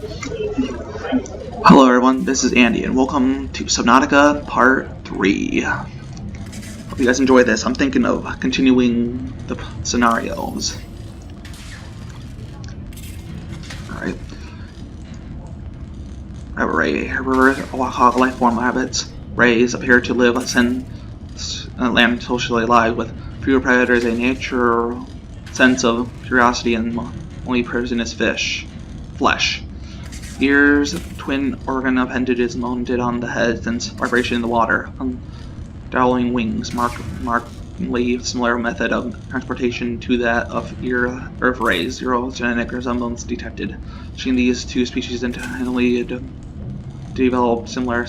Hello everyone, this is Andy and welcome to Subnautica Part 3. Hope you guys enjoy this. I'm thinking of continuing the scenarios. Alright. I have a ray. Hog life form habits. Rays appear to live in land socially alive with fewer predators, a natural sense of curiosity, and only poisonous flesh. Ears, twin organ appendages mounted on the head, sense vibration in the water. Dowling wings, markedly similar method of transportation to that of Earth rays. Zero genetic resemblance detected. Between these two species internally developed similar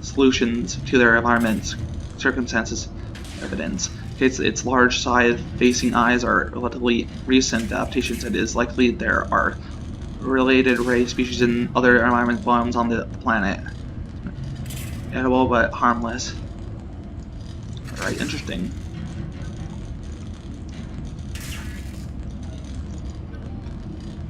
solutions to their environment circumstances. Evidence its large side-facing eyes are relatively recent adaptations. It is likely there are related ray species in other environment biomes on the planet. Edible but harmless. Alright, interesting.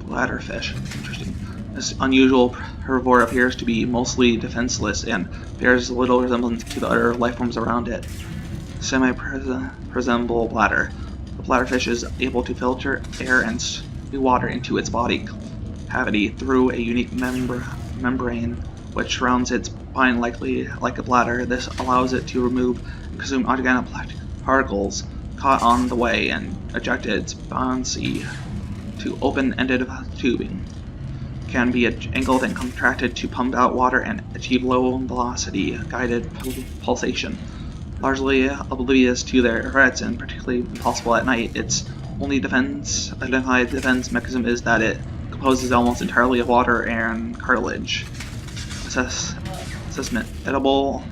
Bladderfish. Interesting. This unusual herbivore appears to be mostly defenseless and bears little resemblance to the other life forms around it. Semi-presentable bladder. The bladderfish is able to filter air and water into its body cavity through a unique membrane which surrounds its spine like a bladder. This allows it to remove and consume organic particles caught on the way and eject its bouncy to open-ended tubing. Can be angled and contracted to pump out water and achieve low velocity guided pulsation. Largely oblivious to their threats and particularly impossible at night, its only identified defense mechanism is that it composes almost entirely of water and cartilage. Assessment. Edible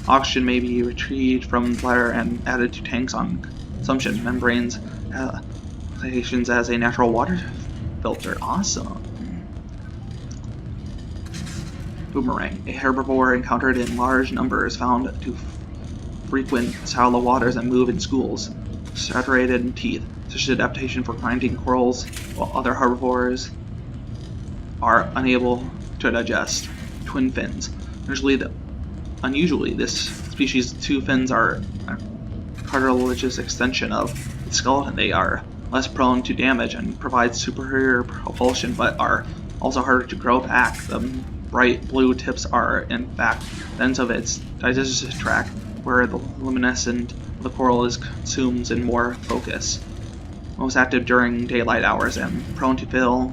oxygen may be retrieved from the bladder and added to tanks on consumption. Membranes applications as a natural water filter. Awesome. Boomerang. A herbivore encountered in large numbers, found to frequent shallow waters and move in schools. Saturated teeth. Such adaptation for grinding corals, while other herbivores are unable to digest. Twin fins. Unusually, this species' two fins are a cartilaginous extension of its skeleton. They are less prone to damage and provide superior propulsion, but are also harder to grow back. The bright blue tips are, in fact, the ends of its digestive tract, where the luminescence of the coral is consumed in more focus. Most active during daylight hours and prone to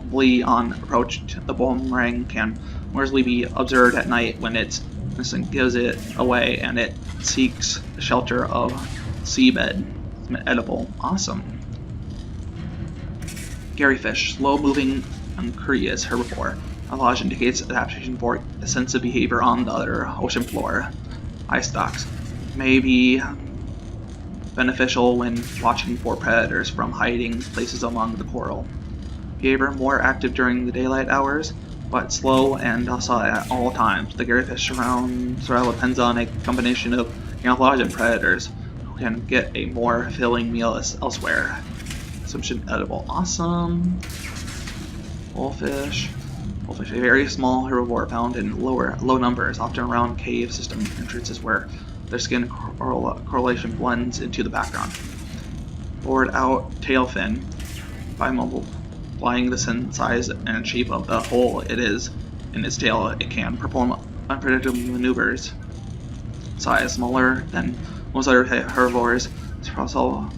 flee on approach, the boomerang can largely be observed at night when its instinct gives it away and it seeks the shelter of seabed. Edible. Awesome. Garyfish. Slow-moving and curious herbivore. Camouflage indicates adaptation for sensitive behavior on the other ocean floor. Eye stalks. May be beneficial when watching for predators from hiding places among the coral. Behavior more active during the daylight hours, but slow and docile at all times. The garyfish survival depends on a combination of camouflage and predators who can get a more filling meal elsewhere. Assumption edible. Awesome. Wolfish. Wolfish, a very small herbivore found in low numbers, often around cave system entrances where their skin correlation blends into the background. Bored out tail fin. By multiplying the size and shape of the hole it is in its tail, it can perform unpredictable maneuvers. Size smaller than most other herbivores,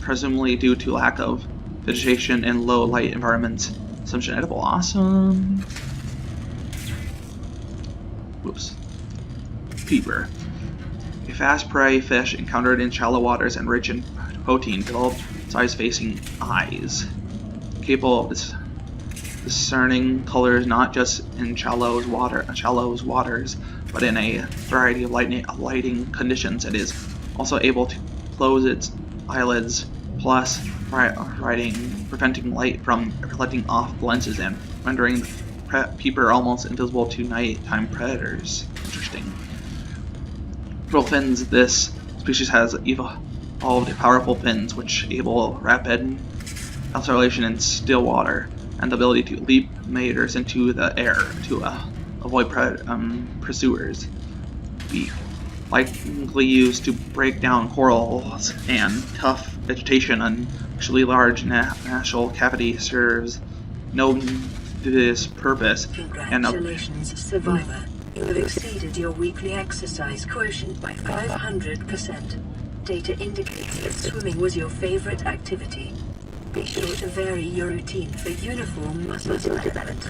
presumably due to lack of vegetation in low light environments. Assumption edible. Awesome. Whoops. Peeper. A fast prey fish encountered in shallow waters and rich in protein, developed size-facing eyes. Capable of discerning colors not just in shallow waters, but in a variety of lighting conditions. It is also able to close its eyelids, plus preventing light from reflecting off the lenses and rendering the peeper almost invisible to nighttime predators. Interesting. Through fins, this species has evolved powerful fins which enable rapid acceleration in still water. and the ability to leap meters into the air to avoid pursuers. Beak, likely used to break down corals and tough vegetation. Unusually large nasal cavity serves no this purpose. Congratulations, survivor. You have exceeded your weekly exercise quotient by 500%. Data indicates that swimming was your favorite activity. Be sure to vary your routine for uniform muscle development.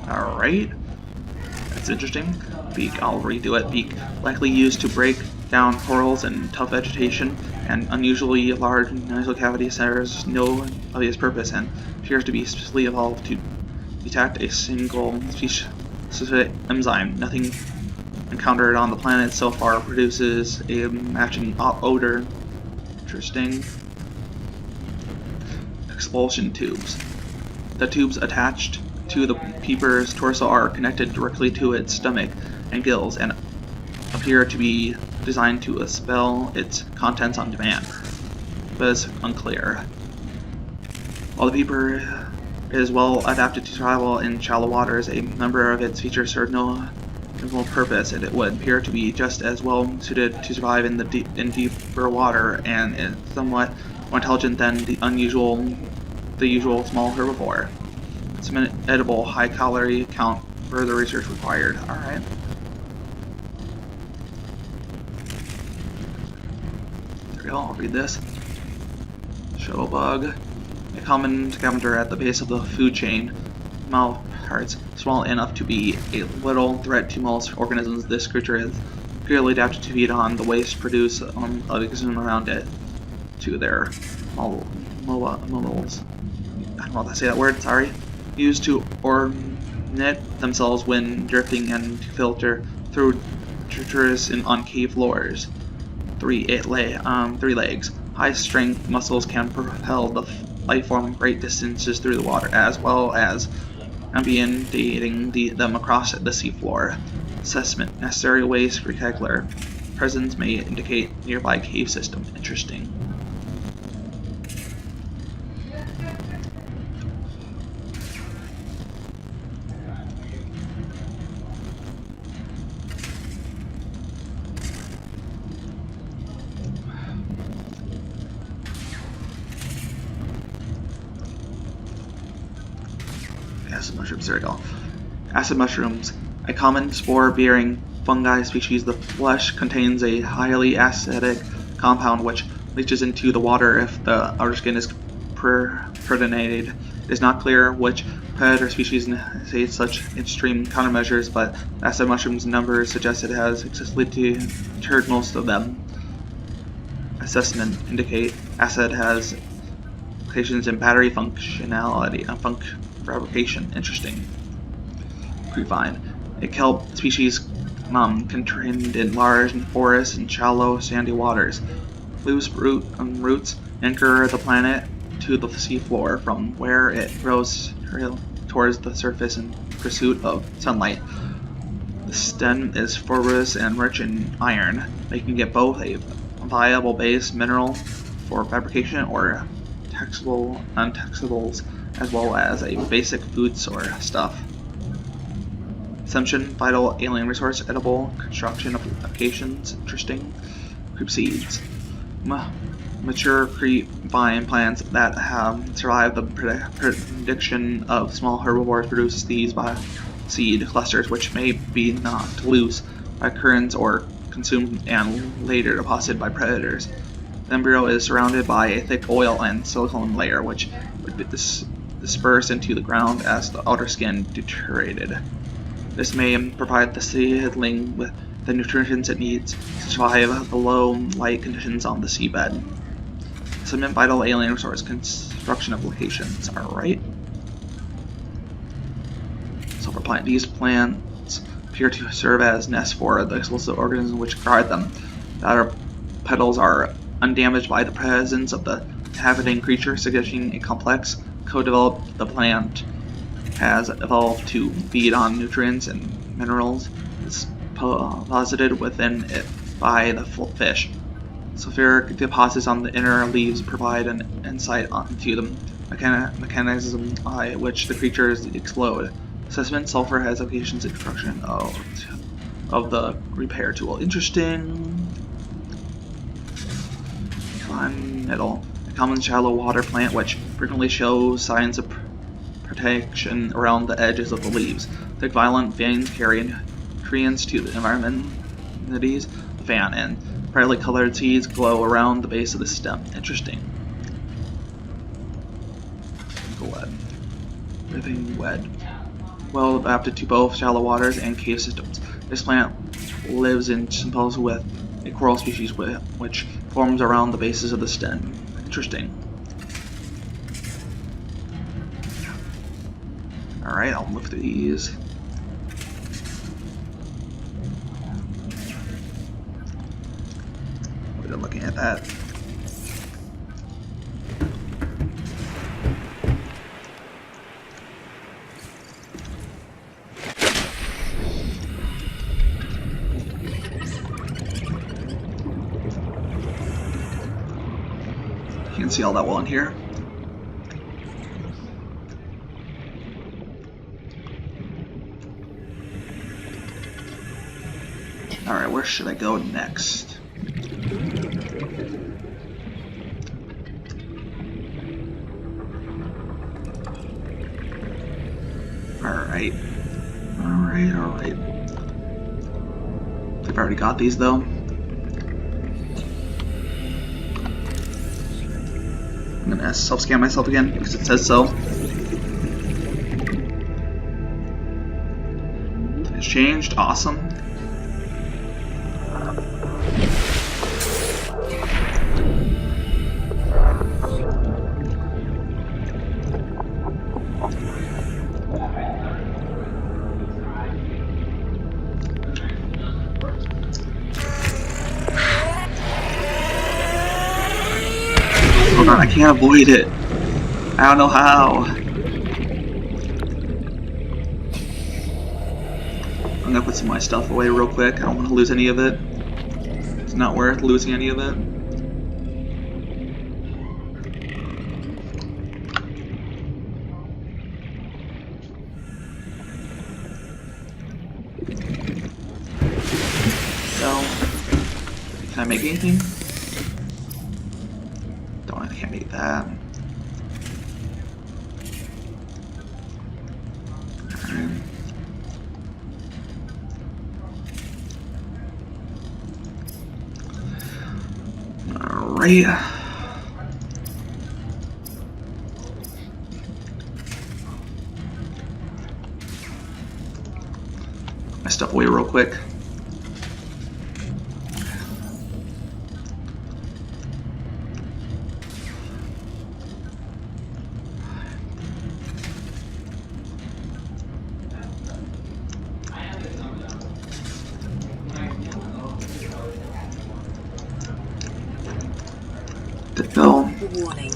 Alright. That's interesting. Beak, I'll redo it. Beak, likely used to break down corals and tough vegetation, and unusually large nasal cavity serves no obvious purpose, and appears to be specially evolved to detect a single specific enzyme. Nothing encountered on the planet so far produces a matching odor. Interesting. Expulsion tubes. The tubes attached to the peeper's torso are connected directly to its stomach and gills and appear to be designed to expel its contents on demand, but it's unclear. While the peeper is well adapted to travel in shallow waters, a number of its features serve no purpose, and it would appear to be just as well suited to survive in deeper water and is somewhat more intelligent than the usual small herbivore. It's an edible, high-calorie count. Further research required. Alright. There we go, I'll read this. Shuttlebug. A common scavenger at the base of the food chain. Mouth parts small enough to be a little threat to most organisms. This creature is clearly adapted to feed on the waste produced of the around it to their moles. I don't know how to say that word, sorry. Used to ornament themselves when drifting and to filter through treacherous and uncave floors. 3 legs. High strength muscles can propel the life form great distances through the water, as well as ambientating them across the seafloor. Assessment. Necessary waste rectangular. Presence may indicate nearby cave system. Interesting. Acid mushrooms, there we go. Acid mushrooms, a common spore-bearing fungi species. The flesh contains a highly acidic compound which leaches into the water if the outer skin is protonated. It is not clear which predator species initiate such extreme countermeasures, but acid mushrooms' numbers suggest it has successfully deterred most of them. Assessment indicate acid has applications in battery functionality, fabrication. Interesting. Prefine. A kelp species contained in large forests and shallow sandy waters. Loose roots anchor the plant to the seafloor, from where it grows towards the surface in pursuit of sunlight. The stem is fibrous and rich in iron, making it both a viable base mineral for fabrication or textiles, as well as a basic food stuff. Assumption, vital alien resource, edible, construction applications, interesting. Creep seeds. Mature creep vine plants that have survived the prediction of small herbivores produce these seed clusters, which may be knocked loose by currents or consumed and later deposited by predators. The embryo is surrounded by a thick oil and silicone layer, which would disperse into the ground as the outer skin deteriorated. This may provide the seedling with the nutrients it needs to survive the low light conditions on the seabed. Submit vital alien resource construction applications. Alright. So for these plants appear to serve as nests for the explosive organisms which guard them. The outer petals are undamaged by the presence of the inhabiting creature, suggesting a complex, co-developed. The plant has evolved to feed on nutrients and minerals deposited within it by the fish. Sulfuric deposits on the inner leaves provide an insight into the mechanism by which the creatures explode. Assessment: sulfur has applications in construction of the repair tool. Interesting. Middle. A common shallow water plant which frequently shows signs of protection around the edges of the leaves. Thick violent veins carry nutrients to the environments. The fan and brightly colored seeds glow around the base of the stem. Interesting. Lead. Living weed. Well adapted to both shallow waters and cave systems. This plant lives in symbiose with a coral species which forms around the bases of the stem. Interesting. Alright, I'll look through these. We're looking at that. You can see all that well in here. Alright, where should I go next? Alright. Alright. I've already got these though. I'm gonna self-scan myself again because it says so. It's changed. Awesome. Hold on, I can't avoid it. I don't know how. I'm gonna put some of my stuff away real quick. I don't want to lose any of it. It's not worth losing any of it. So, can I make anything? I can't make that. Alright. My stuff away real quick. Go. Warning.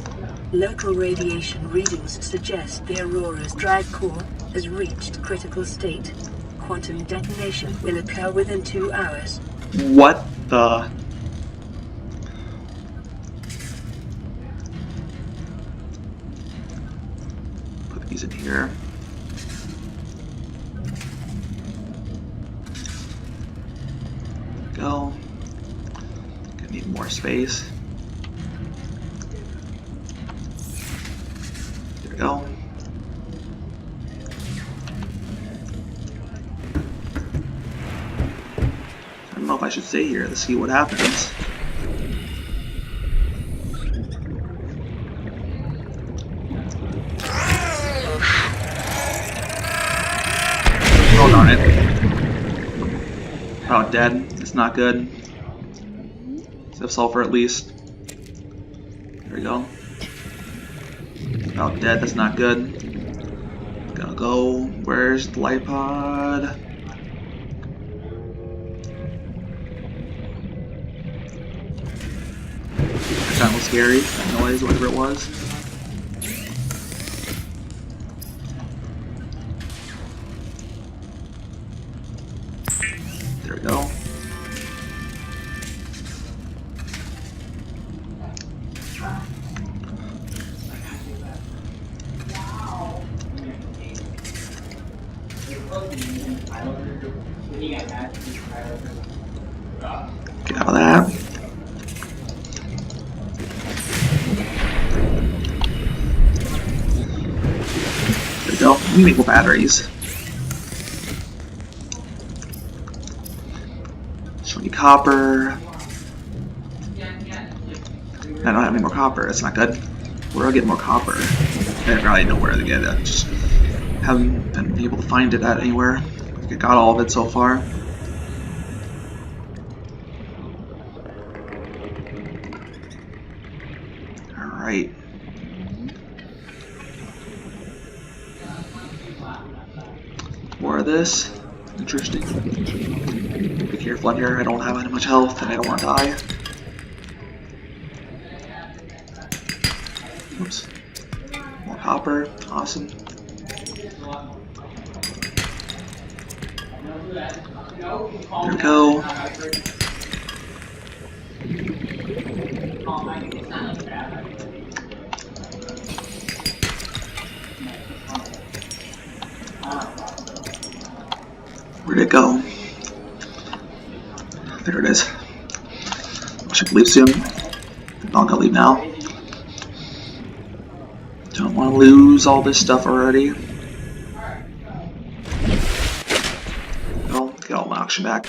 Local radiation readings suggest the Aurora's drive core has reached critical state. Quantum detonation will occur within 2 hours. What the? Put these in here. Go. Gonna need more space. There we go. I don't know if I should stay here to see what happens. Hold on it. Oh, dead. It's not good. Let's have sulfur at least. There we go. Oh, dead. That's not good. Gonna go. Where's the light pod? That sounded scary. That noise, whatever it was. There we go. Get out of that. There we go. We need more batteries. Show me copper. I don't have any more copper. That's not good. Where do I get more copper? I didn't really know where to get it. Just haven't been able to find it at anywhere. I got all of it so far. Alright. More of this. Interesting. Be careful in here. I don't have much health and I don't want to die. Oops. More copper. Awesome. There we go. Where'd it go? There it is. I should leave soon. I'm gonna leave now. Don't want to lose all this stuff already. Well, get all my oxygen back.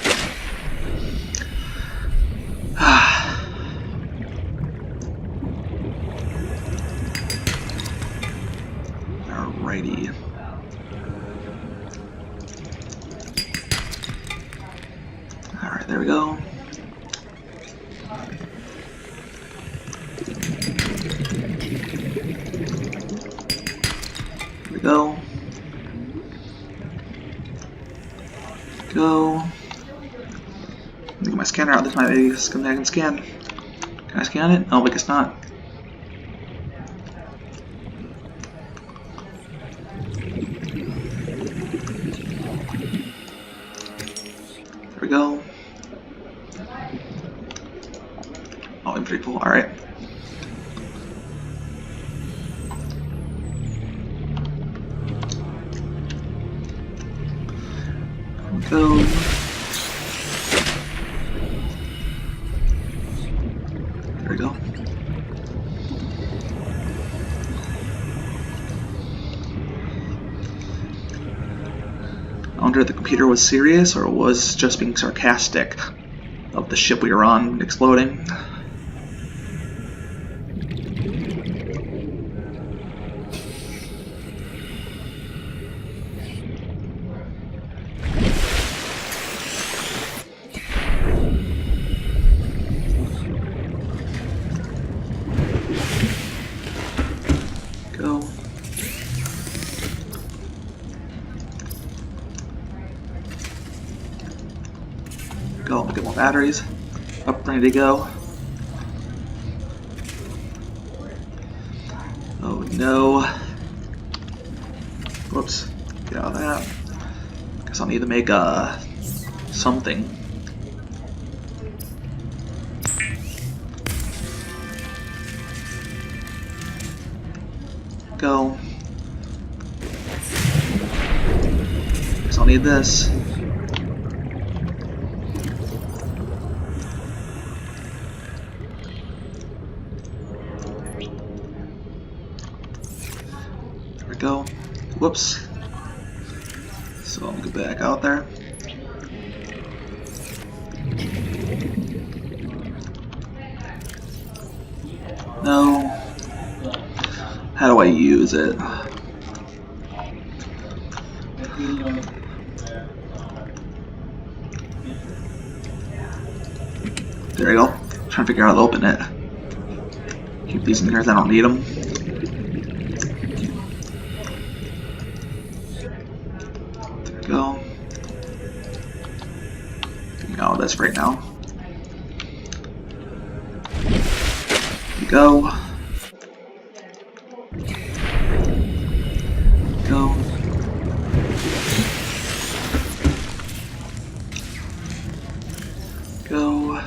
Alrighty. Alright, there we go. There we go. Go. Get my scanner out. This might be something I can scan. Can I scan it? Oh, I guess not. There we go. Oh, I'm pretty cool. Alright. Go. There we go. I wonder if the computer was serious or was just being sarcastic of the ship we were on exploding. Go, get more batteries. Up, ready to go. Oh no. Whoops. Get out of that. Guess I'll need to make something. Go. Guess I'll need this. Go. Whoops. So I'll get back out there. No. How do I use it? There we go. Trying to figure out how to open it. Keep these in here as I don't need them. Go. No, that's right now. Go. Go. Go.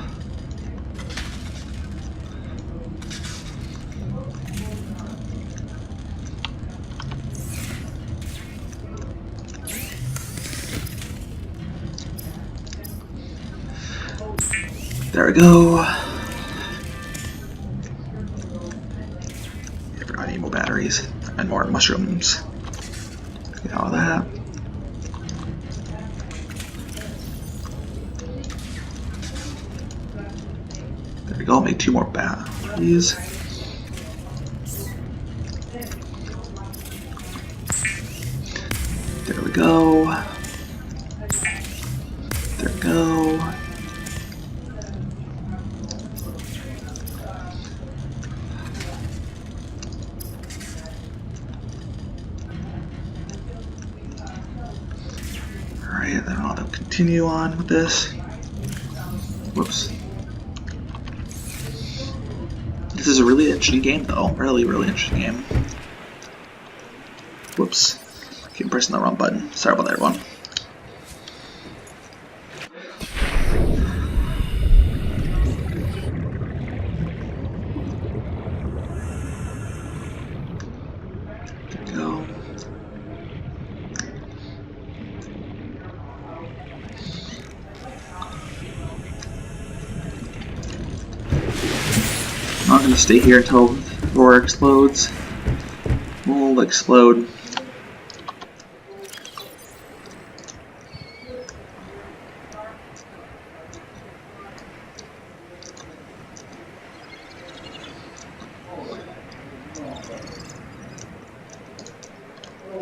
There we go. I need more batteries and more mushrooms. Get all that. There we go. Make 2 more batteries. There we go. There we go. Alright, then I'll continue on with this. Whoops. This is a really interesting game though. Really interesting game. Whoops. Keep pressing the wrong button. Sorry about that, everyone. I'm not going to stay here until the roar explodes. We'll explode.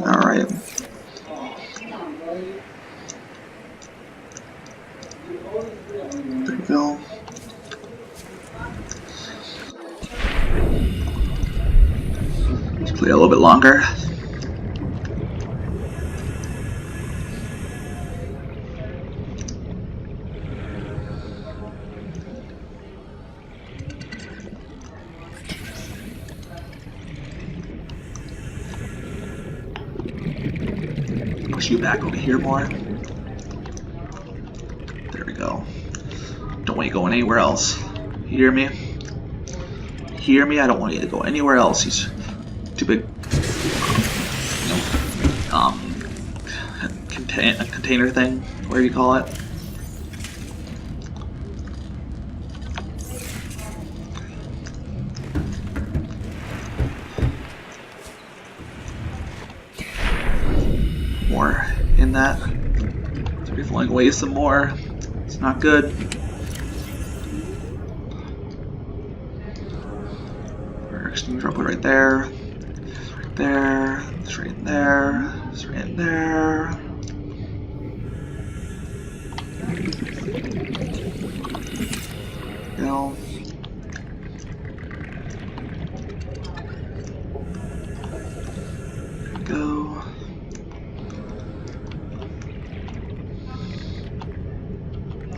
Alright. There we go. Let's play a little bit longer. Push you back over here more. There we go. Don't want you going anywhere else. You hear me? Hear me? I don't want you to go anywhere else. He's too big. Container thing, whatever you call it. More in that. It's already flowing away some more. It's not good. Extinguisher, I'll put it right there. Right there. It's right in there. It's right in there. Go. Go.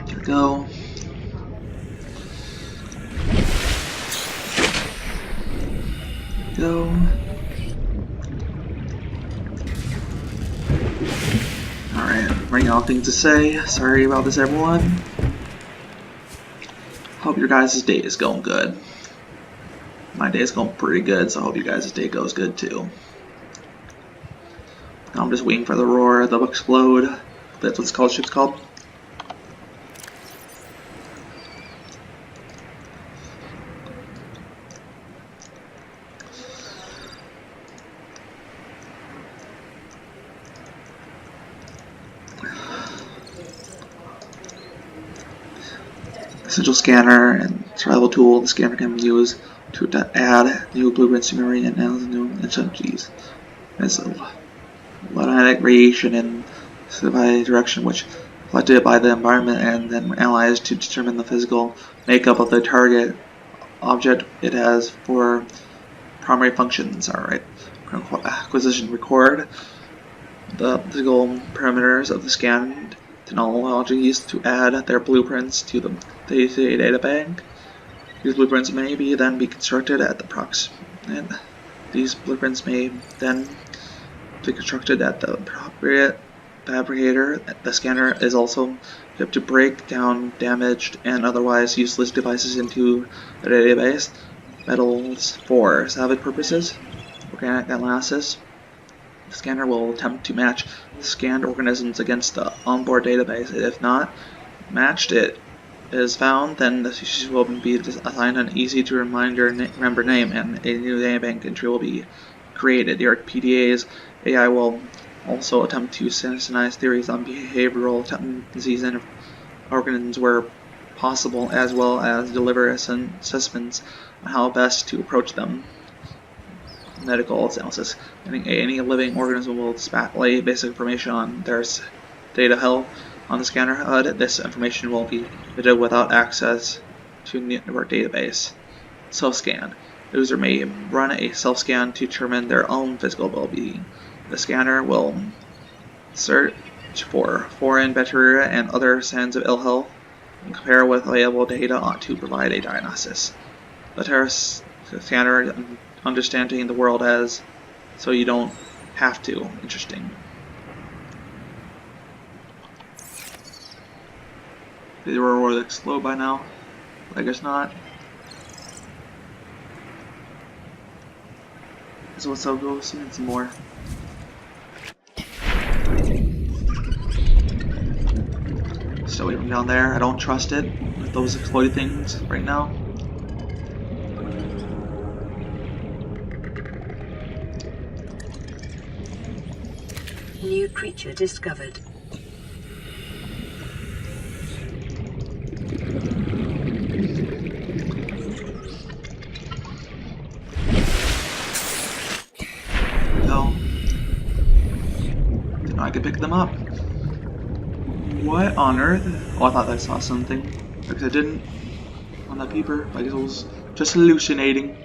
There we go. Go. Alright, running out of things to say. Sorry about this, everyone. Hope your guys' day is going good. My day is going pretty good, so I hope you guys' day goes good too. Now I'm just waiting for the roar, the explode. That's what the ship's called. Essential scanner and survival tool. The scanner can be used to add new blueprints to memory and analyze new instructions. There's a electromagnetic radiation in specified direction, which collected by the environment and then analyzed to determine the physical makeup of the target object it has for primary functions. Alright, acquisition record the physical parameters of the scanned technologies to add their blueprints to the data bank. These blueprints may then be constructed at the proximate. These blueprints may then be constructed at the appropriate fabricator. The scanner is also equipped to break down damaged and otherwise useless devices into the database. Metals for salvage purposes. Organic analysis. The scanner will attempt to match scanned organisms against the onboard database. If not matched, it is found, then the species will be assigned an easy-to-remember name, and a new database entry will be created. Your PDA's AI will also attempt to synthesize theories on behavioral tendencies in organisms where possible, as well as deliver assessments on how best to approach them. Medical analysis. Any living organism will display basic information on their data health on the scanner HUD. This information will be fitted without access to network database. Self-scan. The user may run a self-scan to determine their own physical well-being. The scanner will search for foreign bacteria and other signs of ill health and compare with available data to provide a diagnosis. The terrorist scanner understanding the world as so you don't have to. Interesting. They were already explode by now. I guess not. So let's go see some more. Stay away from down there. I don't trust it with those exploding things right now. New creature discovered. No. Didn't know I could pick them up. What on earth? Oh, I thought I saw something. Because I didn't on that peeper. Like it was just hallucinating.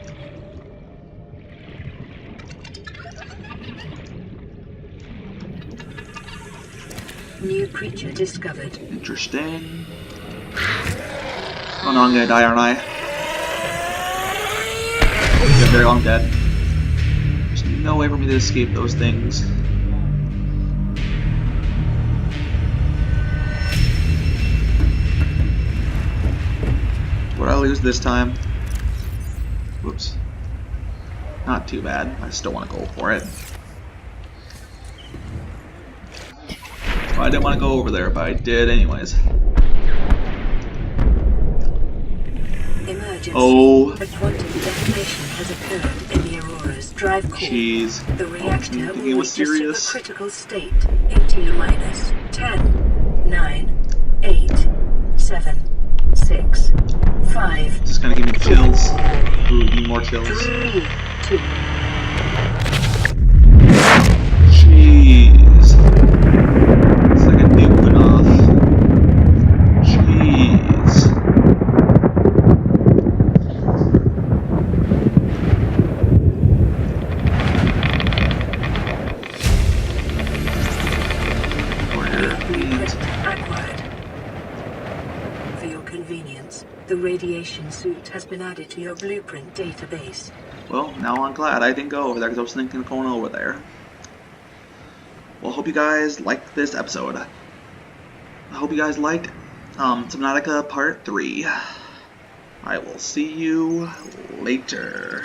New creature discovered. Interesting. Oh no, I'm gonna die, aren't I? Yeah, there, I'm dead. There's no way for me to escape those things. Would I lose this time? Whoops. Not too bad. I still want to go for it. I didn't want to go over there, but I did anyways. Emergency. Oh. A quantum detonation has occurred in the Aurora's drive core. Jeez. The reactor will it was reach a serious. supercritical state in T-minus 10, 9, 8, 7, 6, 5. Just gonna give me chills. Ooh, need more chills. 3, 2. Jeez. It's like a nuke went off. Jeez. For your convenience, the radiation suit has been added to your blueprint database. Well, now I'm glad I didn't go over there because I was thinking of going over there. Well, hope you guys liked this episode. I hope you guys liked Subnautica Part 3. I will see you later.